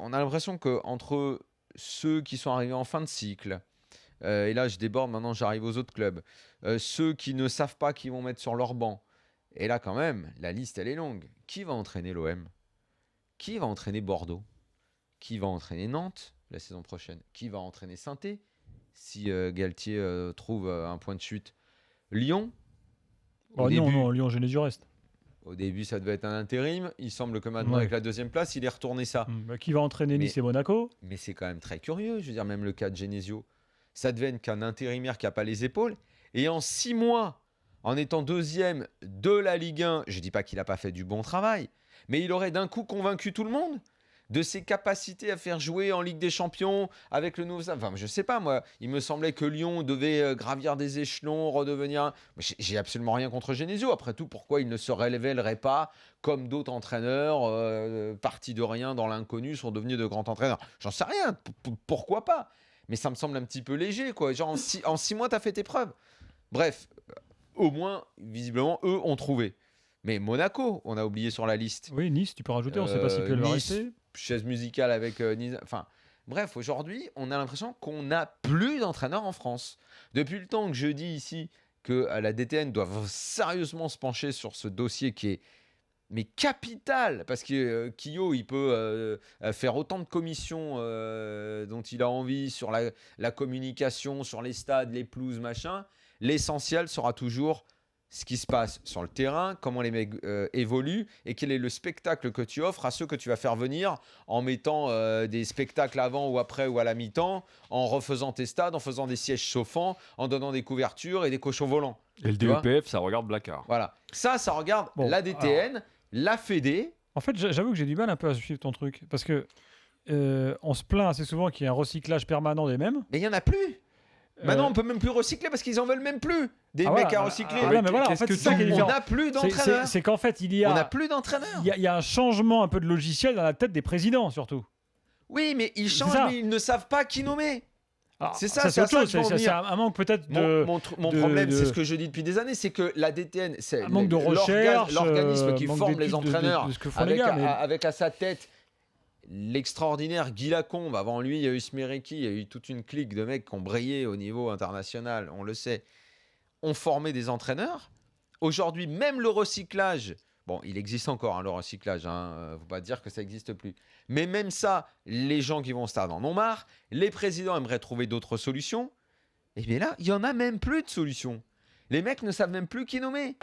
on a l'impression qu'entre ceux qui sont arrivés en fin de cycle, et là je déborde, maintenant j'arrive aux autres clubs, ceux qui ne savent pas qui vont mettre sur leur banc, et là quand même, la liste elle est longue. Qui va entraîner l'OM? Qui va entraîner Bordeaux? Qui va entraîner Nantes la saison prochaine? Qui va entraîner Saint-Étienne si Galtier trouve un point de chute? Lyon? Non, Lyon, Genesio reste. Au début, ça devait être un intérim. Il semble que maintenant, avec la deuxième place, il est retourné ça. Qui va entraîner Nice et Monaco? Mais c'est quand même très curieux. Je veux dire, même le cas de Genesio, ça devait être qu'un intérimaire qui n'a pas les épaules. Et en 6 mois, en étant deuxième de la Ligue 1, je ne dis pas qu'il n'a pas fait du bon travail, mais il aurait d'un coup convaincu tout le monde de ses capacités à faire jouer en Ligue des Champions avec le nouveau... Enfin, je sais pas, moi, il me semblait que Lyon devait gravir des échelons, redevenir... J'ai absolument rien contre Genesio. Après tout, pourquoi il ne se révélerait pas comme d'autres entraîneurs partis de rien dans l'inconnu sont devenus de grands entraîneurs? J'en sais rien, pourquoi pas? Mais ça me semble un petit peu léger, quoi. Genre, en 6 mois, tu as fait tes preuves. Bref, au moins, visiblement, eux ont trouvé. Mais Monaco, on a oublié sur la liste. Oui, Nice, tu peux rajouter, on ne sait pas s'il peut le rester. Chaise musicale avec Nice. Enfin, bref, aujourd'hui, on a l'impression qu'on n'a plus d'entraîneurs en France. Depuis le temps que je dis ici que la DTN doit sérieusement se pencher sur ce dossier qui est capital, parce que Quillot, il peut faire autant de commissions dont il a envie sur la communication, sur les stades, les pelouses, machin. L'essentiel sera toujours ce qui se passe sur le terrain, comment les mecs évoluent et quel est le spectacle que tu offres à ceux que tu vas faire venir en mettant des spectacles avant ou après ou à la mi-temps, en refaisant tes stades, en faisant des sièges chauffants, en donnant des couvertures et des cochons volants. Et le DEPF, ça regarde Blacard. Voilà. Ça regarde la DTN, la Fédé. En fait, j'avoue que j'ai du mal un peu à suivre ton truc parce que on se plaint assez souvent qu'il y a un recyclage permanent des mêmes. Mais il n'y en a plus. Maintenant, on peut même plus recycler parce qu'ils en veulent même plus des mecs à recycler. Mais voilà, en fait, c'est ça qui est différent. On n'a plus d'entraîneurs. C'est qu'en fait, on n'a plus d'entraîneurs. Il y a un changement un peu de logiciel dans la tête des présidents, surtout. Oui, mais ils changent, mais ils ne savent pas qui nommer. C'est ça, c'est autre chose. C'est un manque peut-être de... Mon problème, c'est ce que je dis depuis des années, c'est que la DTN, c'est un manque de recherche, l'organisme qui forme les entraîneurs de ce que font les gars, avec à sa tête l'extraordinaire Guy Lacombe. Avant lui, il y a eu Smereki, il y a eu toute une clique de mecs qui ont brillé au niveau international, on le sait, ont formé des entraîneurs. Aujourd'hui, même le recyclage, bon, il existe encore le recyclage, faut pas dire que ça n'existe plus. Mais même ça, les gens qui vont au stade en ont marre. Les présidents aimeraient trouver d'autres solutions. Et bien là, il n'y en a même plus de solutions. Les mecs ne savent même plus qui nommer.